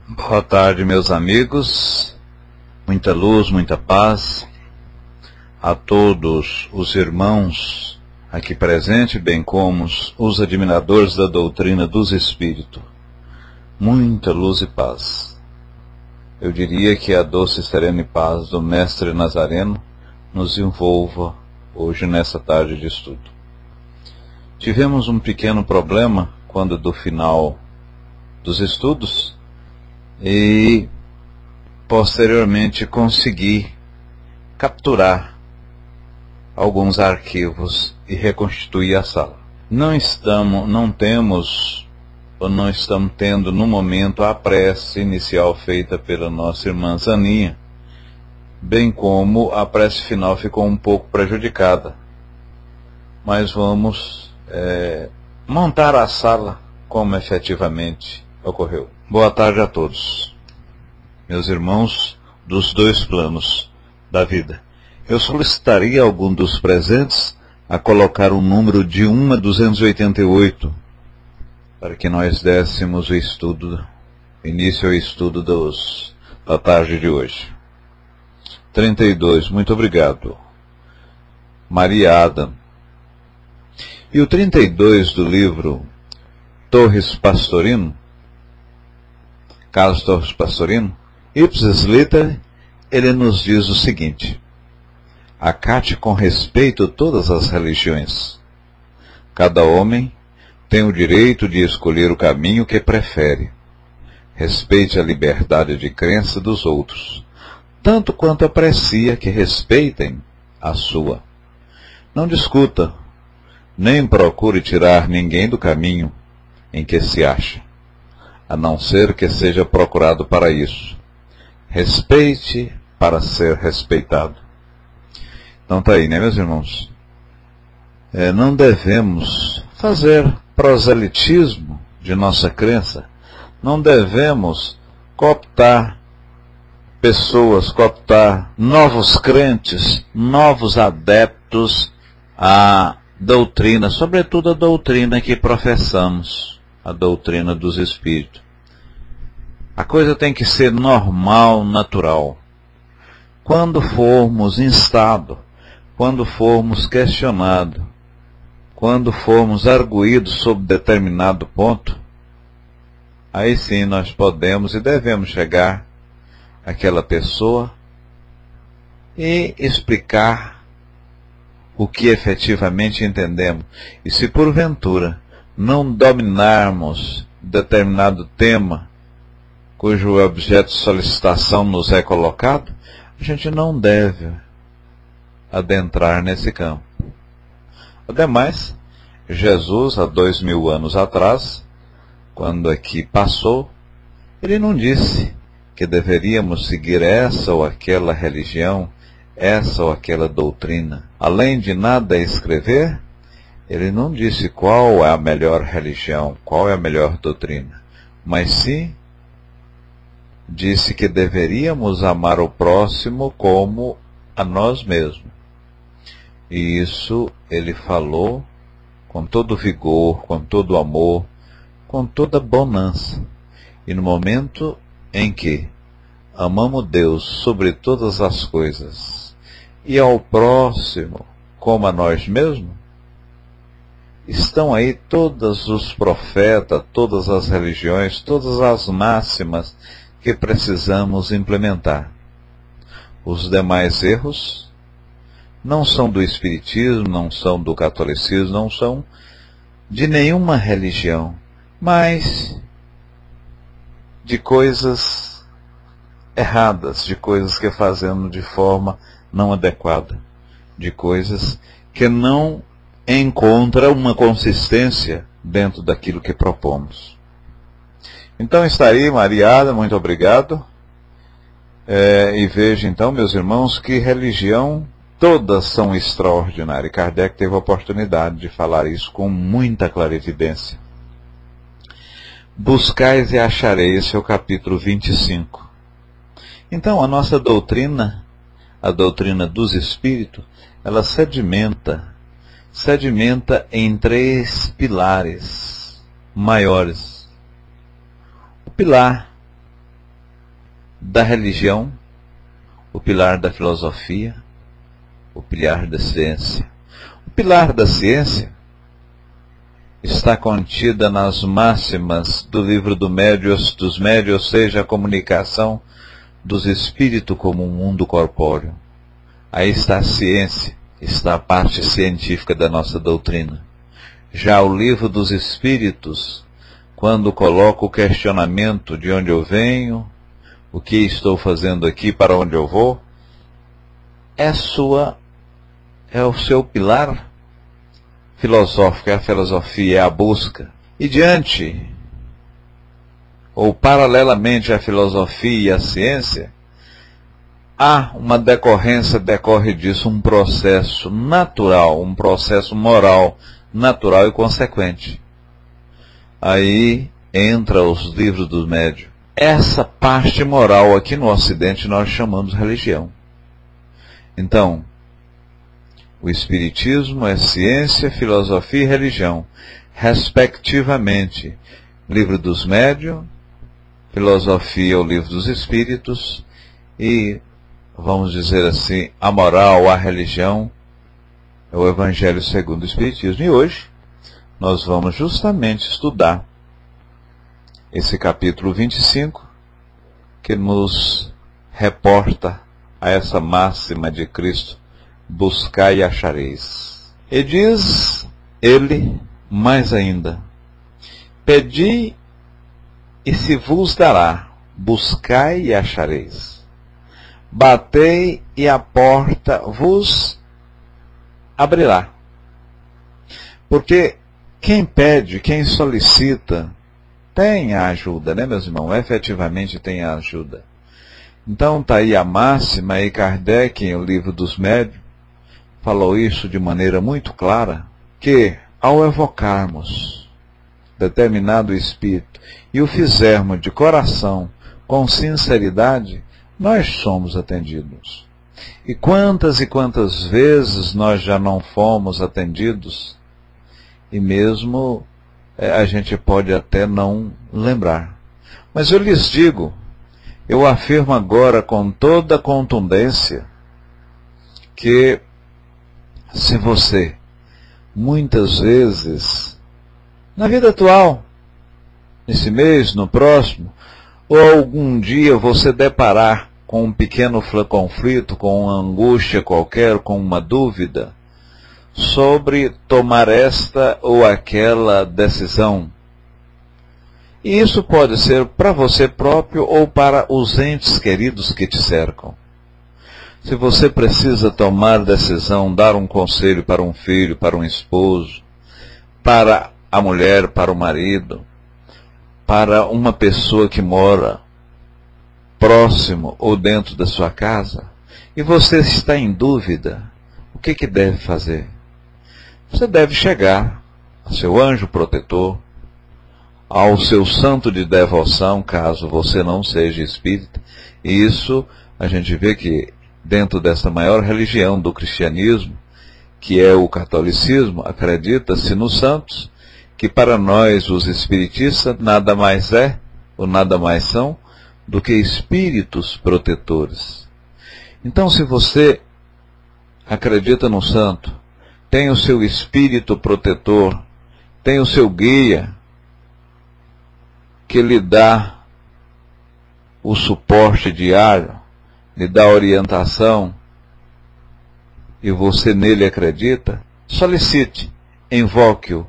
Boa tarde, meus amigos. Muita luz, muita paz a todos os irmãos aqui presentes, bem como os admiradores da doutrina dos Espíritos. Muita luz e paz. Eu diria que a doce, serena e paz do Mestre Nazareno nos envolva hoje nessa tarde de estudo. Tivemos um pequeno problema quando do final dos estudos e posteriormente consegui capturar alguns arquivos e reconstituir a sala. Não estamos tendo no momento a prece inicial feita pela nossa irmã Zaninha, bem como a prece final ficou um pouco prejudicada. Mas vamos montar a sala como efetivamente ocorreu. Boa tarde a todos, meus irmãos dos dois planos da vida. Eu solicitaria a algum dos presentes a colocar o número de 1 a 288, para que nós dessemos início ao estudo da tarde de hoje. 32, muito obrigado. Maria Adam. E o 32 do livro Torres Pastorino, Carlos Torres Pastorino, ipsis litteris, ele nos diz o seguinte: acate com respeito todas as religiões. Cada homem tem o direito de escolher o caminho que prefere. Respeite a liberdade de crença dos outros, tanto quanto aprecia que respeitem a sua. Não discuta, nem procure tirar ninguém do caminho em que se acha, a não ser que seja procurado para isso. Respeite para ser respeitado. Então tá aí, né, meus irmãos? Não devemos fazer proselitismo de nossa crença. Não devemos cooptar pessoas, cooptar novos crentes, novos adeptos à doutrina, sobretudo a doutrina que professamos, a doutrina dos Espíritos. A coisa tem que ser normal, natural. Quando formos instados, quando formos questionados, quando formos arguídos sobre determinado ponto, aí sim nós podemos e devemos chegar àquela pessoa e explicar o que efetivamente entendemos. E se porventura não dominarmos determinado tema cujo objeto de solicitação nos é colocado, a gente não deve adentrar nesse campo. Ademais, Jesus, há 2000 anos atrás, quando aqui passou, ele não disse que deveríamos seguir essa ou aquela religião, essa ou aquela doutrina. Além de nada escrever, ele não disse qual é a melhor religião, qual é a melhor doutrina, mas sim disse que deveríamos amar o próximo como a nós mesmos. E isso ele falou com todo vigor, com todo amor, com toda bonança. E no momento em que amamos Deus sobre todas as coisas e ao próximo como a nós mesmos, estão aí todos os profetas, todas as religiões, todas as máximas que precisamos implementar. Os demais erros não são do Espiritismo, não são do Catolicismo, não são de nenhuma religião, mas de coisas erradas, de coisas que fazemos de forma não adequada, de coisas que não encontram uma consistência dentro daquilo que propomos. Então está aí, Mariada, muito obrigado. E veja então, meus irmãos, que religião, todas são extraordinárias. Kardec teve a oportunidade de falar isso com muita clarividência. Buscais e achareis, esse é o capítulo 25. Então a nossa doutrina, a doutrina dos Espíritos, ela sedimenta em 3 pilares maiores. O pilar da religião, o pilar da filosofia, o pilar da ciência. O pilar da ciência está contida nas máximas do livro dos médios, ou seja, a comunicação dos espíritos como um mundo corpóreo. Aí está a ciência, está a parte científica da nossa doutrina. Já o livro dos espíritos, quando coloca o questionamento de onde eu venho, o que estou fazendo aqui, para onde eu vou, é o seu pilar filosófico, é a filosofia, é a busca. E diante, ou paralelamente à filosofia e à ciência, há uma decorrência, decorre disso um processo natural, um processo moral, natural e consequente. Aí entra os livros dos médiuns. Essa parte moral aqui no Ocidente nós chamamos religião. Então, o Espiritismo é ciência, filosofia e religião, respectivamente. Livro dos médiuns, filosofia, o livro dos espíritos, e, vamos dizer assim, a moral, a religião, é o Evangelho segundo o Espiritismo. E hoje nós vamos justamente estudar esse capítulo 25, que nos reporta a essa máxima de Cristo: buscai e achareis. E diz ele mais ainda: pedi e se vos dará, buscai e achareis, batei e a porta vos abrirá. Porque quem pede, quem solicita, tem a ajuda, né, meus irmãos? Efetivamente tem a ajuda. Então está aí a máxima, e Kardec, em O Livro dos Médiuns, falou isso de maneira muito clara, que ao evocarmos determinado espírito e o fizermos de coração, com sinceridade, nós somos atendidos. E quantas vezes nós já não fomos atendidos, e mesmo a gente pode até não lembrar. Mas eu lhes digo, eu afirmo agora com toda contundência, que se você, muitas vezes, na vida atual, nesse mês, no próximo, ou algum dia você deparar com um pequeno conflito, com uma angústia qualquer, com uma dúvida, sobre tomar esta ou aquela decisão. E isso pode ser para você próprio ou para os entes queridos que te cercam. Se você precisa tomar decisão, dar um conselho para um filho, para um esposo, para a mulher, para o marido, para uma pessoa que mora próximo ou dentro da sua casa, e você está em dúvida, o que deve fazer? Você deve chegar ao seu anjo protetor, ao seu santo de devoção, caso você não seja espírita. E isso a gente vê que dentro dessa maior religião do cristianismo, que é o catolicismo, acredita-se nos santos, que para nós os espiritistas nada mais é, ou nada mais são, do que espíritos protetores. Então, se você acredita no santo, tem o seu espírito protetor, tem o seu guia, que lhe dá o suporte diário, lhe dá orientação, e você nele acredita, solicite, invoque-o,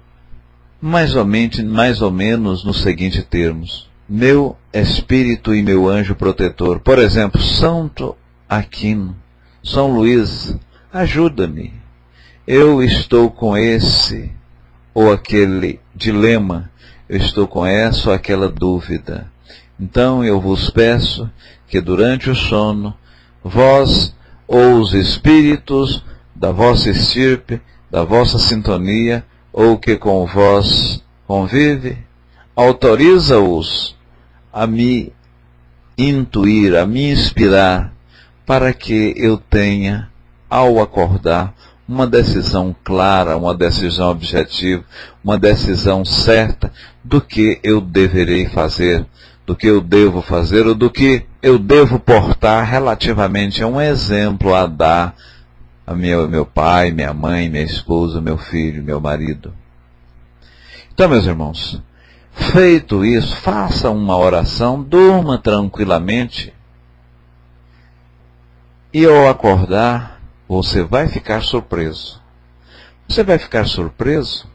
mais ou menos nos seguintes termos: meu espírito e meu anjo protetor. Por exemplo, Santo Aquino, São Luís, ajuda-me. Eu estou com esse ou aquele dilema, eu estou com essa ou aquela dúvida. Então eu vos peço que durante o sono, vós ou os espíritos da vossa estirpe, da vossa sintonia, ou que com vós convive, autoriza-os a me intuir, a me inspirar, para que eu tenha, ao acordar, uma decisão clara, uma decisão objetiva, uma decisão certa do que eu deverei fazer do que eu devo fazer ou do que eu devo portar relativamente a um exemplo a dar a meu pai, minha mãe, minha esposa, meu filho, meu marido. Então, meus irmãos, feito isso, faça uma oração, durma tranquilamente e ao acordar, você vai ficar surpreso. Você vai ficar surpreso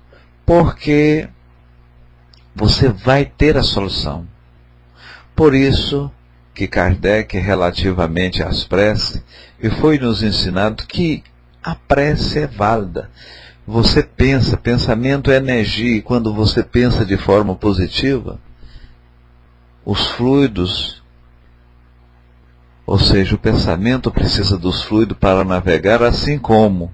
porque você vai ter a solução. Por isso que Kardec, relativamente às preces, e foi nos ensinado que a prece é válida. Você pensa, pensamento é energia, e quando você pensa de forma positiva, os fluidos, ou seja, o pensamento precisa dos fluidos para navegar, assim como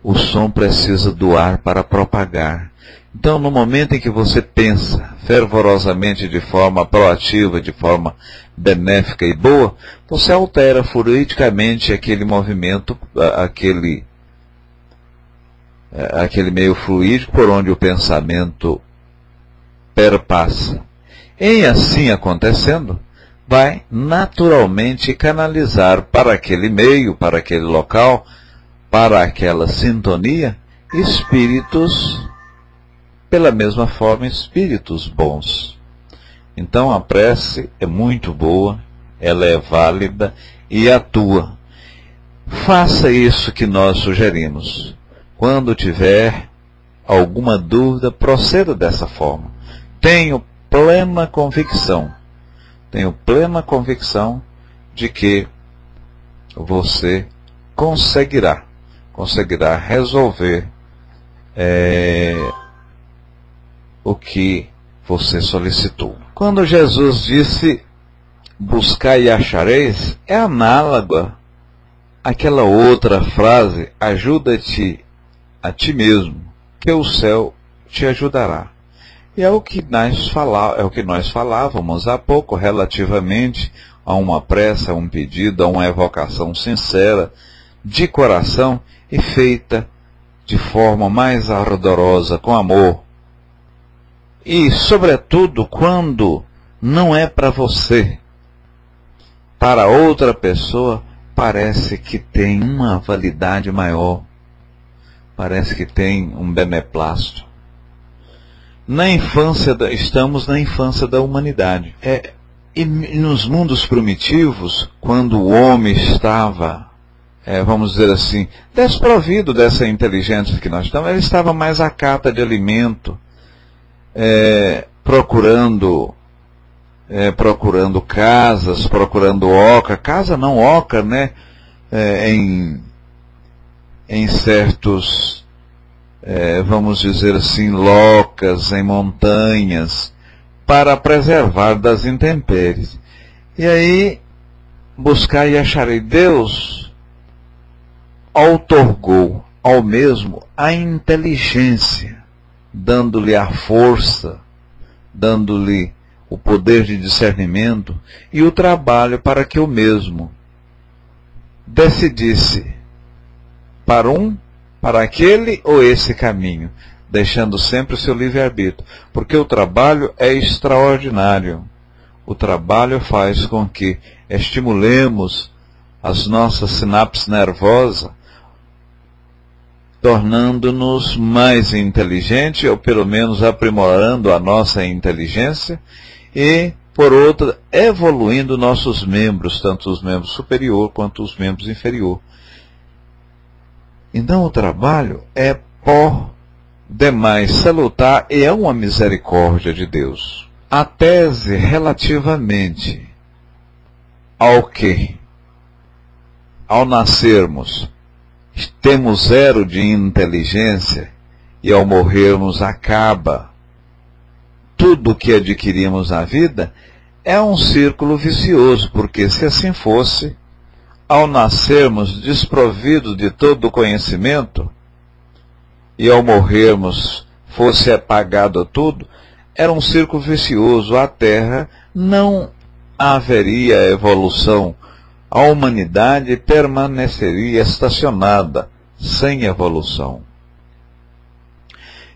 o som precisa do ar para propagar. Então, no momento em que você pensa fervorosamente de forma proativa, de forma benéfica e boa, você altera fluidicamente aquele movimento, aquele meio fluídico por onde o pensamento perpassa. Em assim acontecendo, vai naturalmente canalizar para aquele meio, para aquele local, para aquela sintonia, espíritos, pela mesma forma, espíritos bons. Então a prece é muito boa, ela é válida e atua. Faça isso que nós sugerimos. Quando tiver alguma dúvida, proceda dessa forma. Tenho plena convicção de que você conseguirá resolver o que você solicitou. Quando Jesus disse, buscai e achareis, é análoga àquela outra frase, ajuda-te a ti mesmo, que o céu te ajudará. E é o que nós falávamos há pouco, relativamente a uma prece, a um pedido, a uma evocação sincera, de coração e feita de forma mais ardorosa, com amor. E, sobretudo, quando não é para você, para outra pessoa, parece que tem uma validade maior, parece que tem um beneplácito. Estamos na infância da humanidade. E nos mundos primitivos, quando o homem estava, vamos dizer assim, desprovido dessa inteligência que nós estamos, ele estava mais à cata de alimento, procurando casas, procurando oca, casa não oca, né? Em certos, vamos dizer assim, locas, em montanhas, para preservar das intempéries. E aí, buscar e acharei. Deus outorgou ao mesmo a inteligência, dando-lhe a força, dando-lhe o poder de discernimento e o trabalho para que o mesmo decidisse para aquele ou esse caminho, deixando sempre o seu livre-arbítrio, porque o trabalho é extraordinário. O trabalho faz com que estimulemos as nossas sinapses nervosas, tornando-nos mais inteligentes, ou pelo menos aprimorando a nossa inteligência, e, por outra, evoluindo nossos membros, tanto os membros superior quanto os membros inferior. Então o trabalho é por demais salutar e é uma misericórdia de Deus. A tese relativamente ao que, ao nascermos, temos zero de inteligência e ao morrermos acaba tudo o que adquirimos na vida, é um círculo vicioso, porque se assim fosse, ao nascermos desprovidos de todo o conhecimento e ao morrermos fosse apagado tudo, era um círculo vicioso. A Terra não haveria evolução. A humanidade permaneceria estacionada, sem evolução.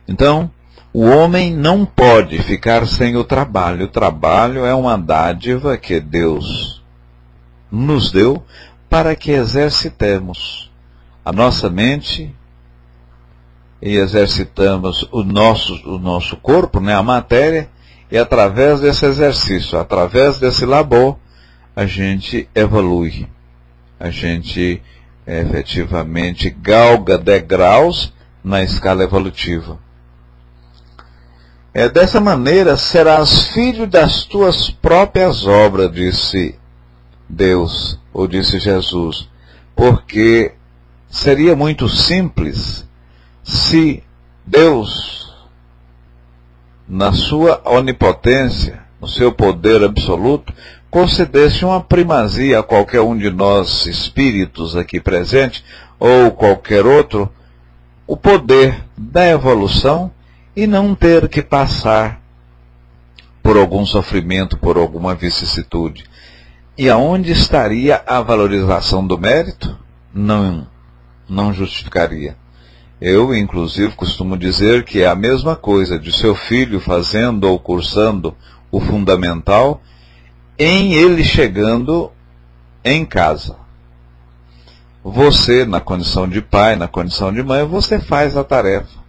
Então, O homem não pode ficar sem o trabalho. O trabalho é uma dádiva que Deus nos deu para que exercitemos a nossa mente e exercitamos o nosso corpo, né, a matéria, e através desse exercício, através desse labor, a gente evolui. A gente efetivamente galga degraus na escala evolutiva. Dessa maneira serás filho das tuas próprias obras, disse Deus, ou disse Jesus, porque seria muito simples se Deus, na sua onipotência, no seu poder absoluto, concedesse uma primazia a qualquer um de nós espíritos aqui presentes, ou qualquer outro, o poder da evolução e não ter que passar por algum sofrimento, por alguma vicissitude. E aonde estaria a valorização do mérito? Não justificaria. Eu, inclusive, costumo dizer que é a mesma coisa de seu filho fazendo ou cursando o fundamental, em ele chegando em casa. Você, na condição de pai, na condição de mãe, você faz a tarefa.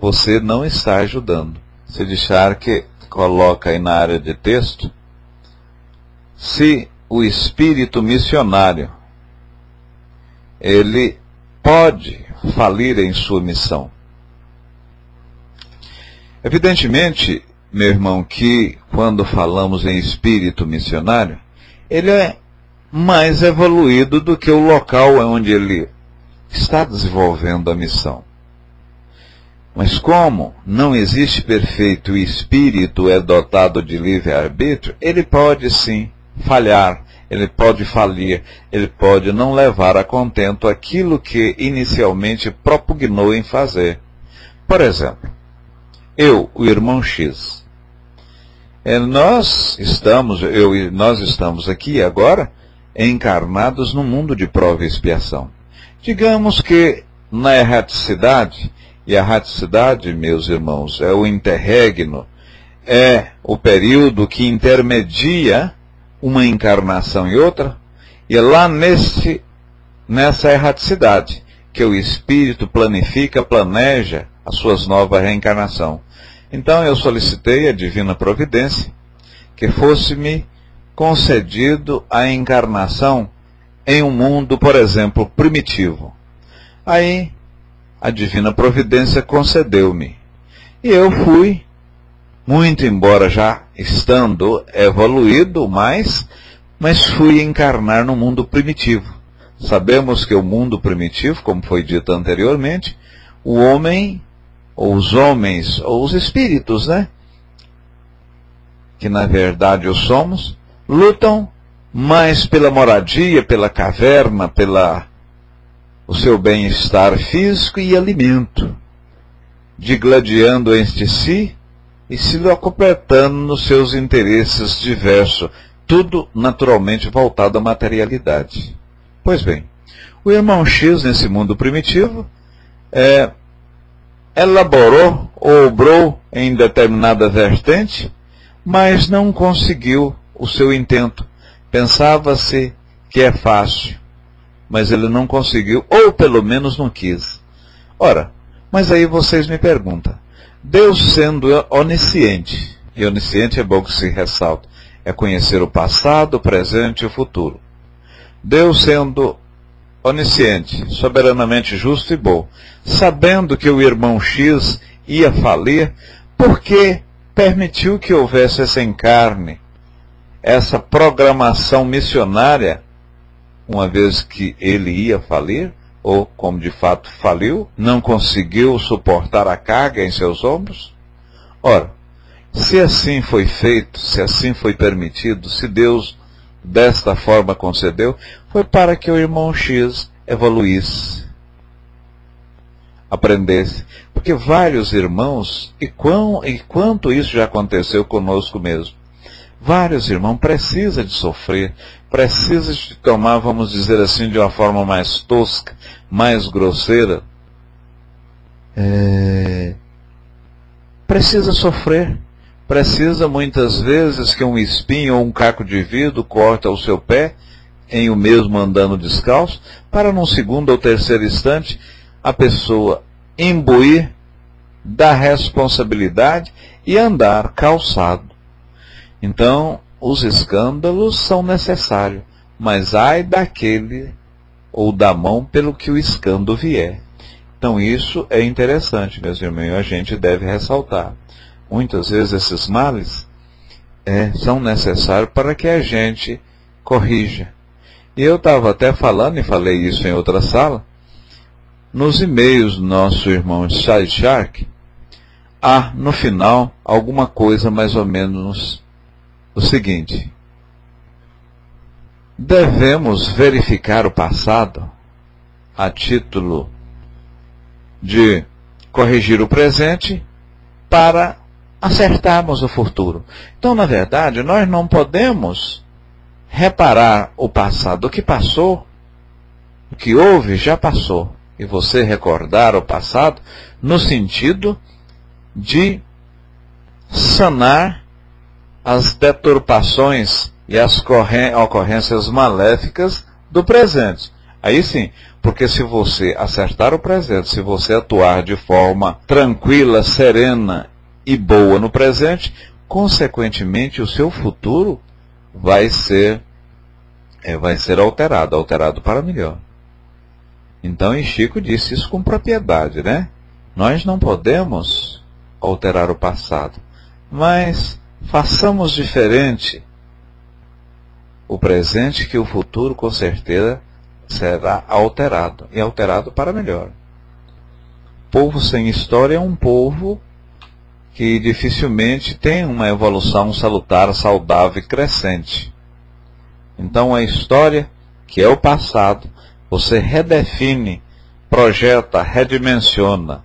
Você não está ajudando. Se deixar que coloca aí na área de texto, se o espírito missionário, ele pode falir em sua missão. Evidentemente, meu irmão, que quando falamos em espírito missionário, ele é mais evoluído do que o local onde ele está desenvolvendo a missão. Mas como não existe perfeito e o espírito é dotado de livre-arbítrio, ele pode sim falhar, ele pode falir, ele pode não levar a contento aquilo que inicialmente propugnou em fazer. Por exemplo, o irmão X, nós estamos aqui agora encarnados no mundo de prova e expiação. Digamos que na erraticidade, e a erraticidade, meus irmãos, é o interregno, é o período que intermedia uma encarnação e outra, e é lá nessa erraticidade que o espírito planeja as suas novas reencarnações. Então eu solicitei à Divina Providência que fosse-me concedido a encarnação em um mundo, por exemplo, primitivo. Aí a Divina Providência concedeu-me. E eu fui, muito embora já estando evoluído mais, mas fui encarnar no mundo primitivo. Sabemos que o mundo primitivo, como foi dito anteriormente, o homem, ou os homens, ou os espíritos, né? Que na verdade o somos, lutam mais pela moradia, pela caverna, o seu bem-estar físico e alimento, digladiando entre si e se locupletando nos seus interesses diversos, tudo naturalmente voltado à materialidade. Pois bem, o irmão X, nesse mundo primitivo, elaborou ou obrou em determinada vertente, mas não conseguiu o seu intento. Pensava-se que é fácil, mas ele não conseguiu, ou pelo menos não quis. Ora, mas aí vocês me perguntam, Deus sendo onisciente, e onisciente é bom que se ressalta, é conhecer o passado, o presente e o futuro. Deus sendo onisciente, soberanamente justo e bom, sabendo que o irmão X ia falir, por que permitiu que houvesse essa encarne, essa programação missionária, uma vez que ele ia falir, ou como de fato faliu, não conseguiu suportar a carga em seus ombros? Ora, se assim foi feito, se assim foi permitido, se Deus desta forma concedeu, foi para que o irmão X evoluísse, aprendesse. Porque vários irmãos, e quanto isso já aconteceu conosco mesmo, vários irmãos precisam de sofrer, precisam de tomar, vamos dizer assim, de uma forma mais tosca, mais grosseira, precisa sofrer, precisa muitas vezes que um espinho ou um caco de vidro corta o seu pé, em o mesmo andando descalço, para num segundo ou terceiro instante a pessoa imbuir da responsabilidade e andar calçado. Então, os escândalos são necessários, mas ai daquele ou da mão pelo que o escândalo vier. Então isso é interessante, meus irmãos, a gente deve ressaltar. Muitas vezes esses males são necessários para que a gente corrija. E eu estava até falando, e falei isso em outra sala, nos e-mails do nosso irmão Shai Shark, há no final alguma coisa mais ou menos o seguinte: devemos verificar o passado a título de corrigir o presente para acertarmos o futuro. Então, na verdade, nós não podemos reparar o passado. O que passou, o que houve, já passou. E você recordar o passado no sentido de sanar as deturpações e as ocorrências maléficas do presente. Aí sim, porque se você acertar o presente, se você atuar de forma tranquila, serena e boa no presente, consequentemente o seu futuro vai ser alterado para melhor. Então, e Chico disse isso com propriedade, né? Nós não podemos alterar o passado, mas façamos diferente o presente, que o futuro com certeza será alterado, e alterado para melhor. Povo sem história é um povo que dificilmente tem uma evolução salutar, saudável e crescente. Então a história, que é o passado, você redefine, projeta, redimensiona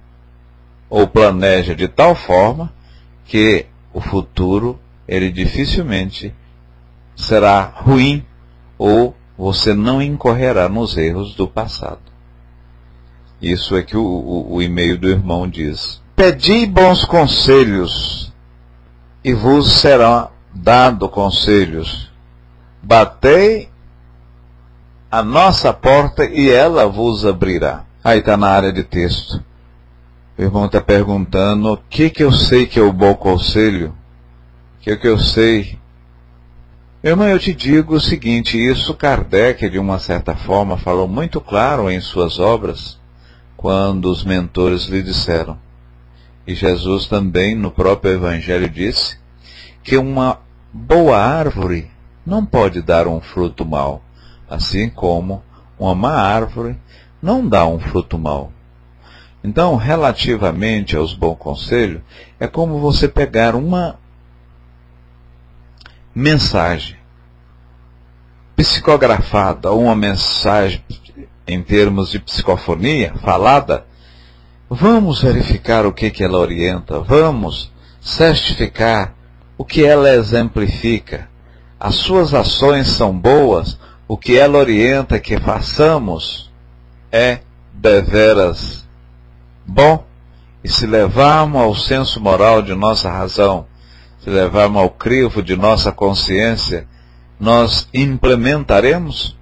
ou planeja de tal forma que o futuro, ele dificilmente será ruim ou você não incorrerá nos erros do passado. Isso é que o e-mail do irmão diz. Pedi bons conselhos, e vos serão dado conselhos. Batei a nossa porta, e ela vos abrirá. Aí está na área de texto. O irmão está perguntando, o que eu sei que é o bom conselho? O que eu sei? Irmão, eu te digo o seguinte, isso Kardec, de uma certa forma, falou muito claro em suas obras, quando os mentores lhe disseram. E Jesus também, no próprio Evangelho, disse que uma boa árvore não pode dar um fruto mau, assim como uma má árvore não dá um fruto mau. Então, relativamente aos bons conselhos, é como você pegar uma mensagem psicografada, ou uma mensagem em termos de psicofonia, falada. Vamos verificar o que ela orienta, vamos certificar o que ela exemplifica. As suas ações são boas, o que ela orienta que façamos é deveras bom. E se levarmos ao senso moral de nossa razão, se levarmos ao crivo de nossa consciência, nós implementaremos.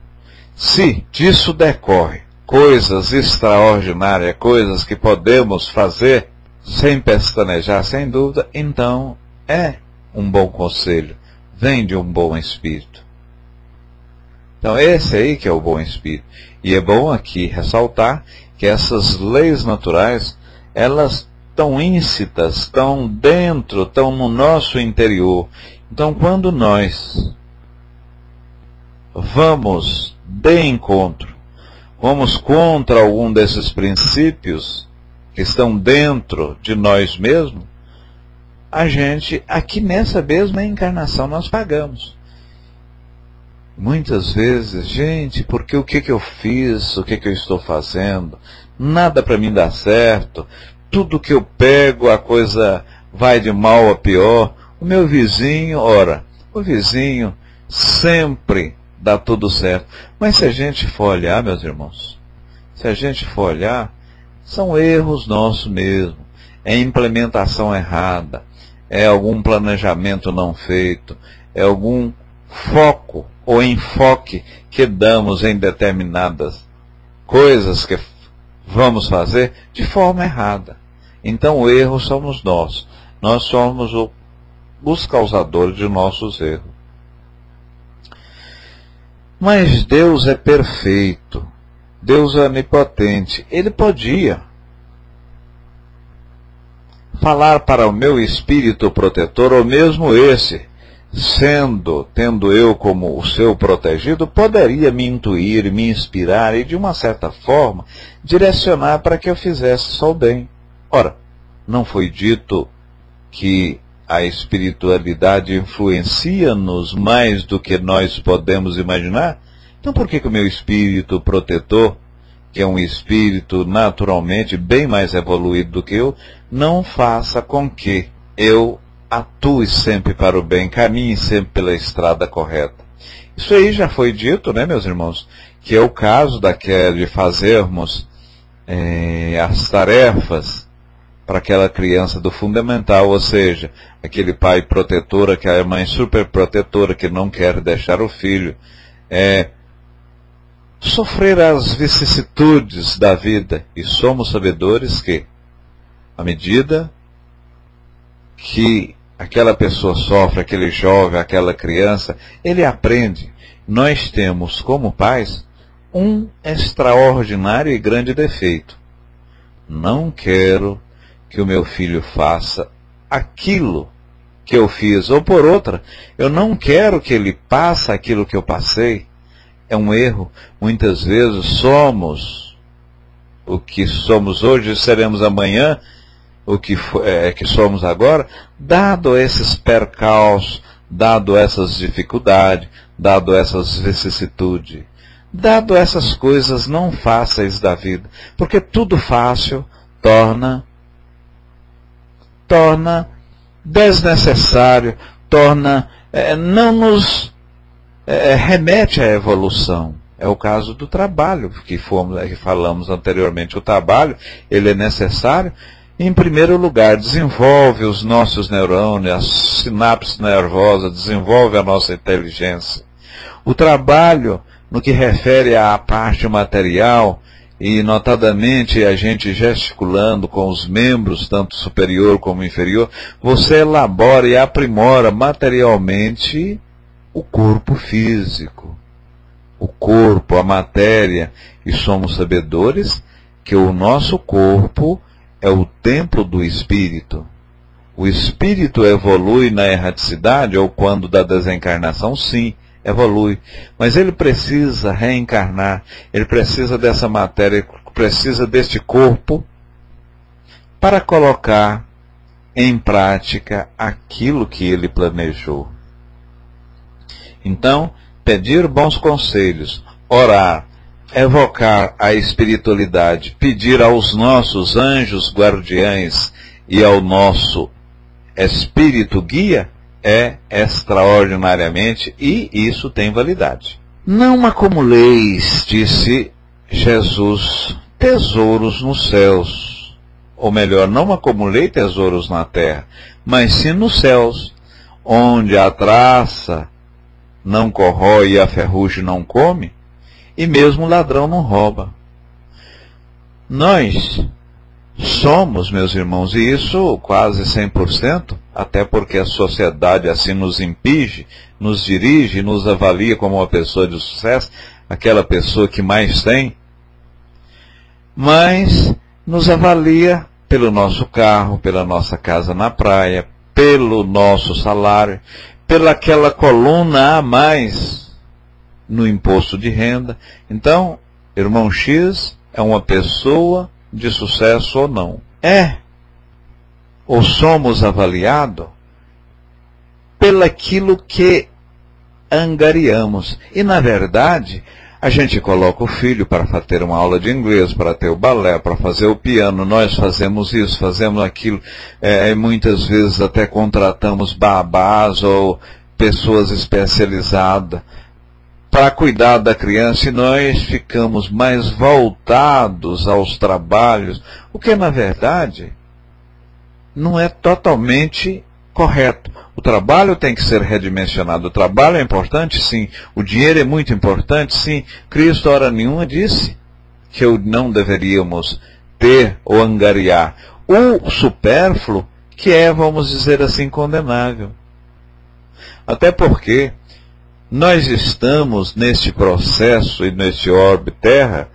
Se disso decorre coisas extraordinárias, coisas que podemos fazer sem pestanejar, sem dúvida, então é um bom conselho, vem de um bom espírito. Então esse aí que é o bom espírito. E é bom aqui ressaltar que essas leis naturais, elas estão íncitas, estão dentro, estão no nosso interior. Então quando nós vamos de encontro, vamos contra algum desses princípios que estão dentro de nós mesmos, a gente, aqui nessa mesma encarnação, nós pagamos. Muitas vezes, gente, porque o que eu fiz, o que eu estou fazendo, nada para mim dá certo, tudo que eu pego, a coisa vai de mal a pior. O meu vizinho, ora, o vizinho sempre dá tudo certo. Mas se a gente for olhar, meus irmãos, se a gente for olhar, são erros nossos mesmo. é implementação errada, é algum planejamento não feito, é algum foco ou enfoque que damos em determinadas coisas que vamos fazer de forma errada. Então o erro somos nós. Nós somos os causadores de nossos erros. Mas Deus é perfeito. Deus é onipotente. Ele podia falar para o meu espírito protetor, ou mesmo esse, tendo eu como o seu protegido, poderia me intuir, me inspirar e, de uma certa forma, direcionar para que eu fizesse só o bem. Ora, não foi dito que a espiritualidade influencia-nos mais do que nós podemos imaginar? Então por que o meu espírito protetor, que é um espírito naturalmente bem mais evoluído do que eu, não faça com que eu atue sempre para o bem, caminhe sempre pela estrada correta? Isso aí já foi dito, né, meus irmãos, que é o caso de fazermos as tarefas para aquela criança do fundamental, ou seja, aquele pai protetor, aquela mãe super protetora que não quer deixar o filho sofrer as vicissitudes da vida. E somos sabedores que, à medida que aquela pessoa sofre, aquele jovem, aquela criança, ele aprende. Nós temos, como pais, um extraordinário e grande defeito. Não quero que o meu filho faça aquilo que eu fiz, ou por outra, eu não quero que ele passe aquilo que eu passei. É um erro. Muitas vezes somos o que somos hoje, seremos amanhã o que somos agora, dado esses percalços, dado essas dificuldades, dado essas vicissitudes, dado essas coisas não fáceis da vida. Porque tudo fácil torna desnecessário, não nos remete à evolução. É o caso do trabalho, que falamos anteriormente. O trabalho, ele é necessário. Em primeiro lugar, desenvolve os nossos neurônios, as sinapses nervosas, desenvolve a nossa inteligência. O trabalho, no que refere à parte material, e notadamente a gente gesticulando com os membros, tanto superior como inferior, você elabora e aprimora materialmente o corpo físico, o corpo, a matéria, e somos sabedores que o nosso corpo é o templo do espírito. O espírito evolui na erraticidade, ou quando da desencarnação, sim, evolui. Mas ele precisa reencarnar, ele precisa dessa matéria, precisa deste corpo para colocar em prática aquilo que ele planejou. Então, pedir bons conselhos, orar, evocar a espiritualidade, pedir aos nossos anjos guardiães e ao nosso espírito guia é extraordinariamente, e isso tem validade. Não acumuleis, disse Jesus, tesouros nos céus. Ou melhor, não acumulei tesouros na terra, mas sim nos céus, onde a traça não corrói e a ferrugem não come, e mesmo o ladrão não rouba. Nós somos, meus irmãos, e isso quase 100%, até porque a sociedade assim nos impinge, nos dirige, nos avalia como uma pessoa de sucesso, aquela pessoa que mais tem, mas nos avalia pelo nosso carro, pela nossa casa na praia, pelo nosso salário, pela aquela coluna a mais no imposto de renda. Então, irmão X é uma pessoa de sucesso ou não? Ou somos avaliados pelaquilo que angariamos. E, na verdade, a gente coloca o filho para ter uma aula de inglês, para ter o balé, para fazer o piano. Nós fazemos isso, fazemos aquilo. Muitas vezes até contratamos babás ou pessoas especializadas para cuidar da criança, e nós ficamos mais voltados aos trabalhos, o que na verdade não é totalmente correto. O trabalho tem que ser redimensionado. O trabalho é importante, sim. O dinheiro é muito importante, sim. Cristo, hora nenhuma, disse que não deveríamos ter ou angariar o supérfluo, que é, vamos dizer assim, condenável. Até porque nós estamos neste processo e neste orbe terra,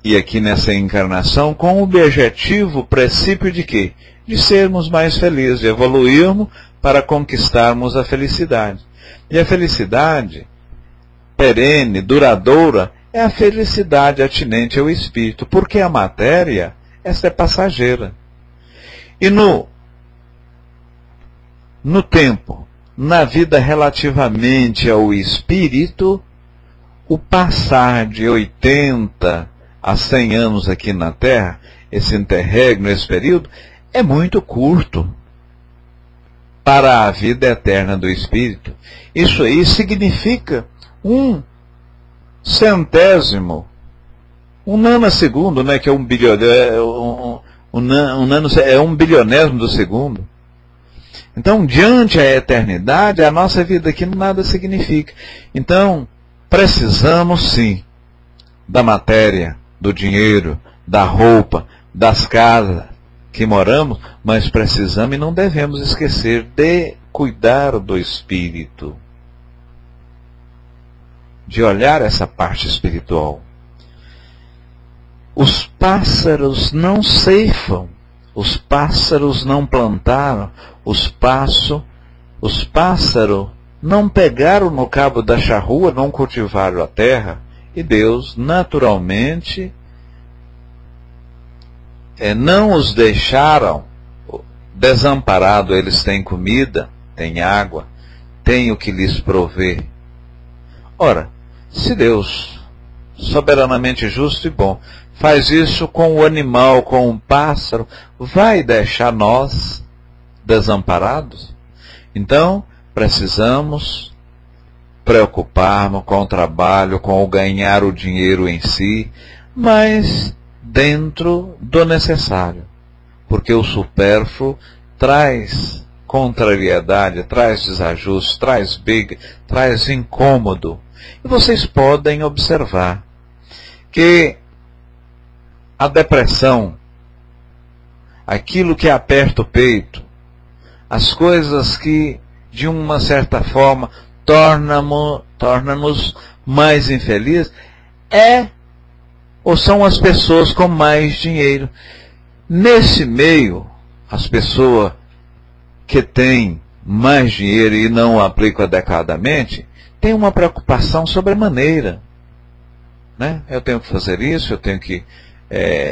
e aqui nessa encarnação, com o objetivo, princípio de quê? De sermos mais felizes, de evoluirmos para conquistarmos a felicidade. E a felicidade perene, duradoura, é a felicidade atinente ao espírito, porque a matéria, essa é passageira. E no tempo, na vida relativamente ao espírito, o passar de 80 a 100 anos aqui na Terra, esse interregno, esse período, é muito curto para a vida eterna do espírito. Isso aí significa um centésimo, um nanosegundo, né, que é um bilionésimo do segundo. Então, diante a eternidade, a nossa vida aqui nada significa. Então, precisamos sim da matéria, do dinheiro, da roupa, das casas que moramos, mas precisamos e não devemos esquecer de cuidar do espírito, de olhar essa parte espiritual. Os pássaros não ceifam, os pássaros não plantaram, os pássaros não pegaram no cabo da charrua, não cultivaram a terra, e Deus naturalmente não os deixaram desamparados. Eles têm comida, têm água, têm o que lhes prover. Ora, se Deus, soberanamente justo e bom, faz isso com o animal, com o pássaro, vai deixar nós desamparados? Então, precisamos preocuparmos com o trabalho, com o ganhar o dinheiro em si, mas dentro do necessário, porque o supérfluo traz contrariedade, traz desajuste, traz briga, traz incômodo. E vocês podem observar que a depressão, aquilo que aperta o peito, as coisas que de uma certa forma torna-nos mais infelizes, ou são as pessoas com mais dinheiro. Nesse meio, as pessoas que têm mais dinheiro e não o aplicam adequadamente, têm uma preocupação sobremaneira, né? Eu tenho que fazer isso, eu tenho que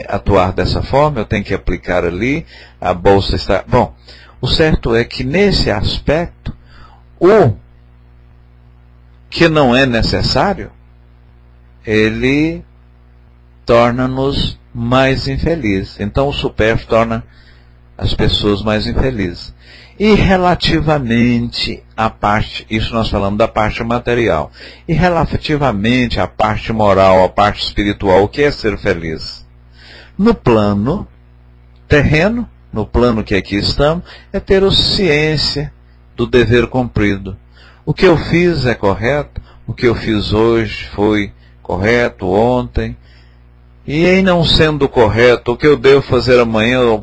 atuar dessa forma, eu tenho que aplicar ali, a bolsa está... Bom, o certo é que nesse aspecto, o que não é necessário, ele torna-nos mais infelizes. Então o supérfluo torna as pessoas mais infelizes. E relativamente à parte, isso nós falamos da parte material, e relativamente à parte moral, à parte espiritual, o que é ser feliz? No plano terreno, no plano que aqui estamos, é ter a ciência do dever cumprido. O que eu fiz é correto, o que eu fiz hoje foi correto, ontem, e em não sendo correto, o que eu devo fazer amanhã, eu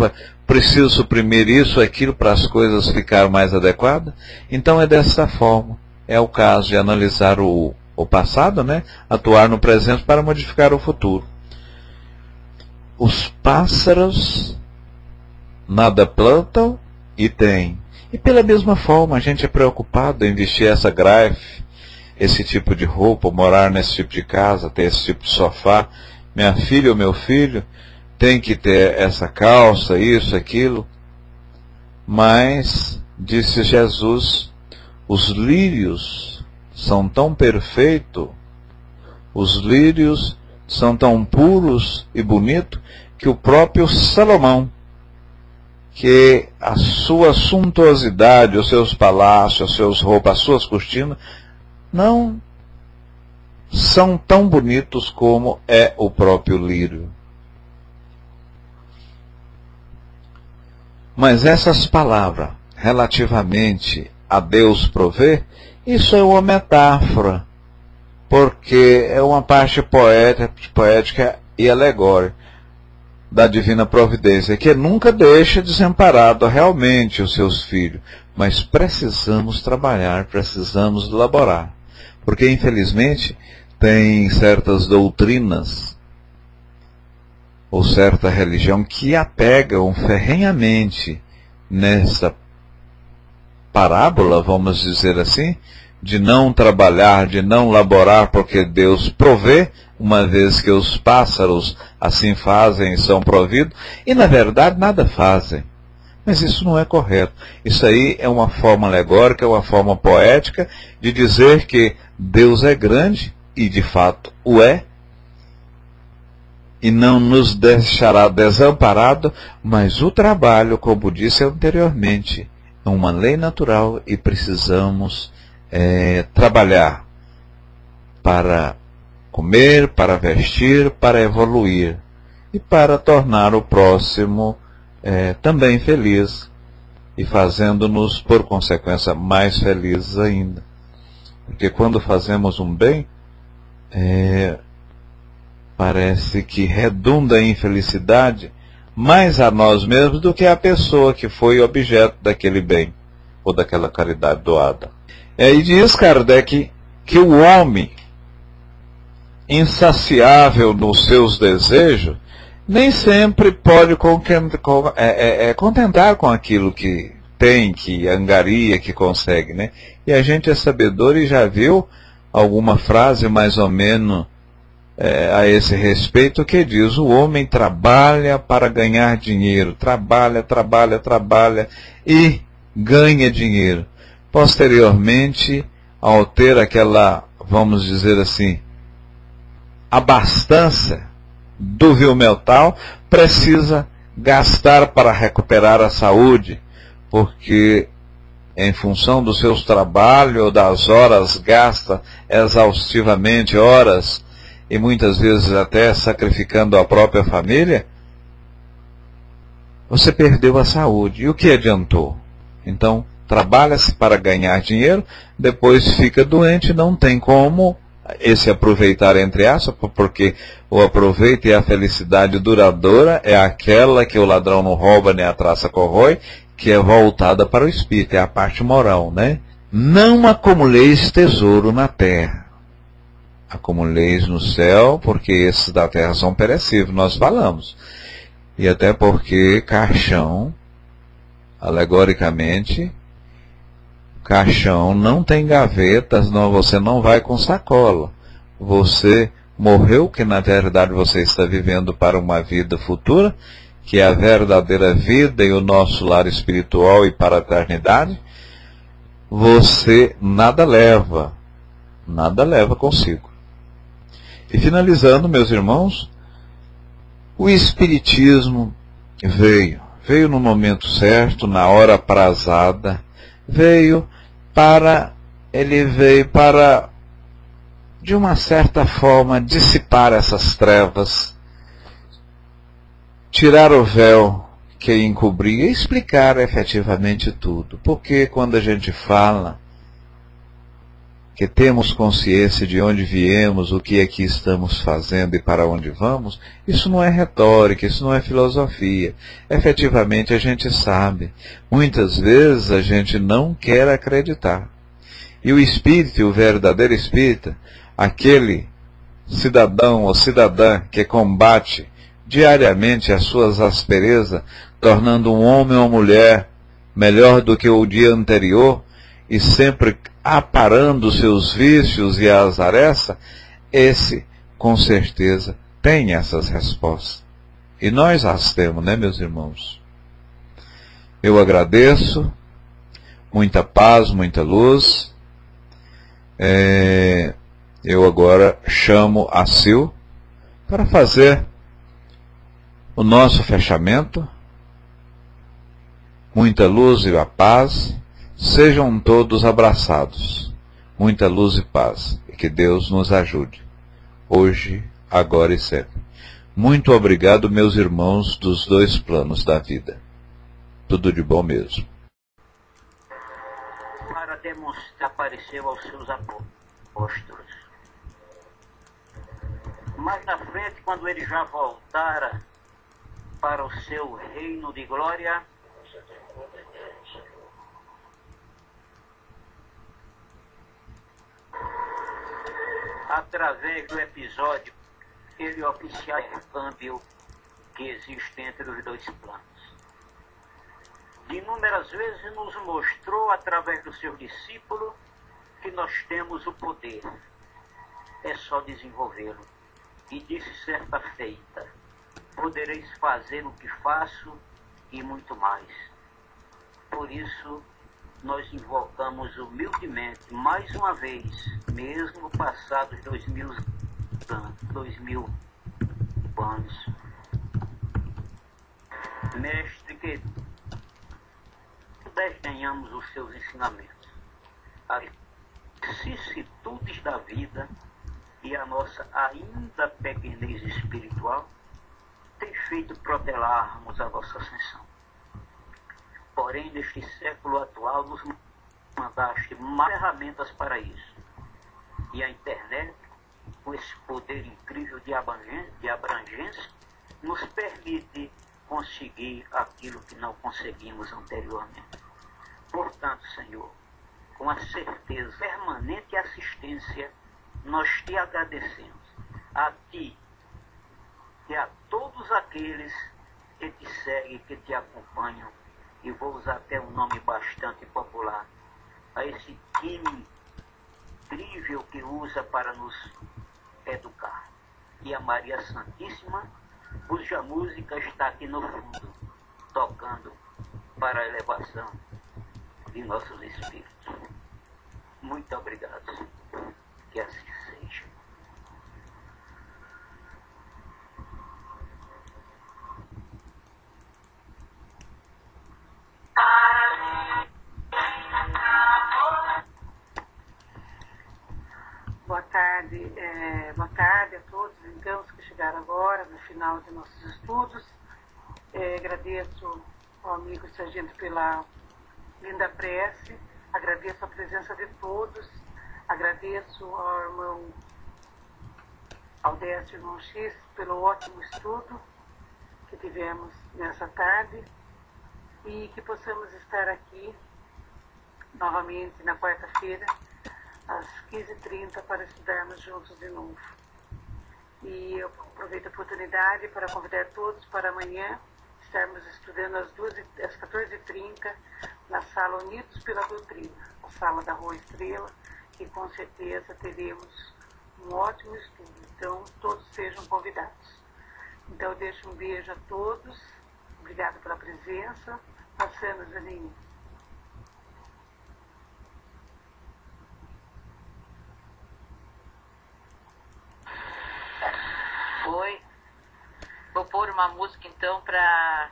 preciso suprimir isso, aquilo, para as coisas ficarem mais adequadas. Então é dessa forma. É o caso de analisar o passado, né? Atuar no presente para modificar o futuro. Os pássaros nada plantam e têm. E pela mesma forma, a gente é preocupado em vestir essa grife, esse tipo de roupa, morar nesse tipo de casa, ter esse tipo de sofá. Minha filha ou meu filho tem que ter essa calça, isso, aquilo. Mas, disse Jesus, os lírios são tão perfeitos, os lírios são tão puros e bonitos, que o próprio Salomão, que a sua suntuosidade, os seus palácios, as suas roupas, as suas cortinas, não são tão bonitos como é o próprio lírio. Mas essas palavras, relativamente a Deus prover, isso é uma metáfora, porque é uma parte poética e alegórica da divina providência, que nunca deixa desamparado realmente os seus filhos. Mas precisamos trabalhar, precisamos laborar. Porque, infelizmente, tem certas doutrinas ou certa religião que apegam ferrenhamente nessa parábola, vamos dizer assim, de não trabalhar, de não laborar, porque Deus provê, uma vez que os pássaros assim fazem e são providos, e na verdade nada fazem. Mas isso não é correto. Isso aí é uma forma alegórica, é uma forma poética de dizer que Deus é grande, e de fato o é, e não nos deixará desamparado, mas o trabalho, como disse anteriormente, é uma lei natural e precisamos trabalhar para comer, para vestir, para evoluir e para tornar o próximo também feliz e fazendo-nos, por consequência, mais felizes ainda. Porque quando fazemos um bem, parece que redunda em felicidade mais a nós mesmos do que a pessoa que foi objeto daquele bem ou daquela caridade doada. E diz Kardec que o homem, insaciável nos seus desejos, nem sempre pode contentar com aquilo que tem, que angaria, que consegue, né? E a gente é sabedor e já viu alguma frase mais ou menos a esse respeito, que diz: o homem trabalha para ganhar dinheiro, trabalha e ganha dinheiro. Posteriormente, ao ter aquela, vamos dizer assim, abastança do vil metal, precisa gastar para recuperar a saúde, porque em função dos seus trabalhos, das horas, gasta exaustivamente horas, e muitas vezes até sacrificando a própria família, você perdeu a saúde. E o que adiantou? Então, trabalha-se para ganhar dinheiro, depois fica doente, não tem como esse aproveitar, entre aspas, porque o aproveito e a felicidade duradoura é aquela que o ladrão não rouba nem a traça corrói, que é voltada para o espírito, é a parte moral, né? Não acumuleis tesouro na terra, acumuleis no céu, porque esses da terra são perecíveis, nós falamos. E até porque caixão, alegoricamente, caixão não tem gavetas, não, você não vai com sacola. Você morreu, que na verdade você está vivendo para uma vida futura, que é a verdadeira vida e o nosso lar espiritual e para a eternidade. Você nada leva consigo. E finalizando, meus irmãos, o Espiritismo veio no momento certo, na hora aprazada, veio para, de uma certa forma, dissipar essas trevas, tirar o véu que encobria e explicar efetivamente tudo. Porque quando a gente fala que temos consciência de onde viemos, o que aqui estamos fazendo e para onde vamos, isso não é retórica, isso não é filosofia. Efetivamente a gente sabe. Muitas vezes a gente não quer acreditar. E o espírito, o verdadeiro espírita, aquele cidadão ou cidadã que combate diariamente as suas asperezas, tornando um homem ou mulher melhor do que o dia anterior, e sempre aparando os seus vícios e as arestas, esse, com certeza, tem essas respostas. E nós as temos, né, meus irmãos? Eu agradeço, muita paz, muita luz. Eu agora chamo a Sil para fazer o nosso fechamento. Muita luz e a paz. Sejam todos abraçados. Muita luz e paz. E que Deus nos ajude. Hoje, agora e sempre. Muito obrigado, meus irmãos dos dois planos da vida. Tudo de bom mesmo. Para demonstrar, apareceu aos seus apóstolos. Mais na frente, quando ele já voltara para o seu reino de glória, através do episódio, ele oficiou o câmbio que existe entre os dois planos. De inúmeras vezes nos mostrou, através do seu discípulo, que nós temos o poder. É só desenvolvê-lo. E disse certa feita: podereis fazer o que faço e muito mais. Por isso, nós invocamos humildemente, mais uma vez, mesmo passados 2000 anos, Mestre querido, desdenhamos os seus ensinamentos, as vicissitudes da vida e a nossa ainda pequenez espiritual tem feito protelarmos a vossa ascensão. Porém, neste século atual, nos mandaste mais ferramentas para isso. E a internet, com esse poder incrível de abrangência, nos permite conseguir aquilo que não conseguimos anteriormente. Portanto, Senhor, com a certeza permanente assistência, nós te agradecemos, a ti e a todos aqueles que te seguem, que te acompanham, e vou usar até um nome bastante popular, a esse time incrível que usa para nos educar. E a Maria Santíssima, cuja música está aqui no fundo, tocando para a elevação de nossos espíritos. Muito obrigado. Que assim seja. Boa tarde a todos, então, os que chegaram agora, no final de nossos estudos. Agradeço ao amigo Sargento pela linda prece, agradeço a presença de todos, agradeço ao irmão Aldécio, irmão X, pelo ótimo estudo que tivemos nessa tarde, e que possamos estar aqui novamente na quarta-feira, às 15h30, para estudarmos juntos de novo. E eu aproveito a oportunidade para convidar todos para amanhã estarmos estudando às 14h30 na sala Unidos pela Doutrina, a sala da Rua Estrela, que com certeza teremos um ótimo estudo. Então, todos sejam convidados. Então, eu deixo um beijo a todos. Obrigada pela presença. Passando, Janinho. Foi. Vou pôr uma música então para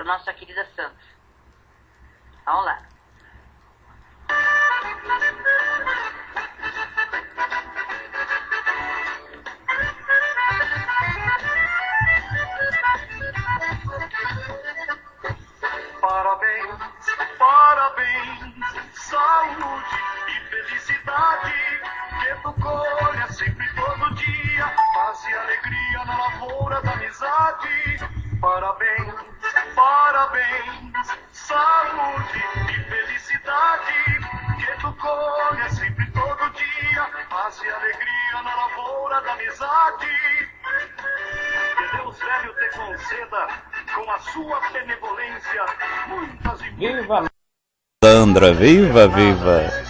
nossa querida Santa. Vamos lá. Parabéns, parabéns, saúde e felicidade, que tu colha sempre todo dia, paz e alegria na lavoura da amizade. Parabéns, parabéns, saúde e felicidade, que tu colha sempre todo dia, paz e alegria na lavoura da amizade. Que Deus velho te conceda, com a sua benevolência, muitas e muitas... Viva Sandra, viva, viva!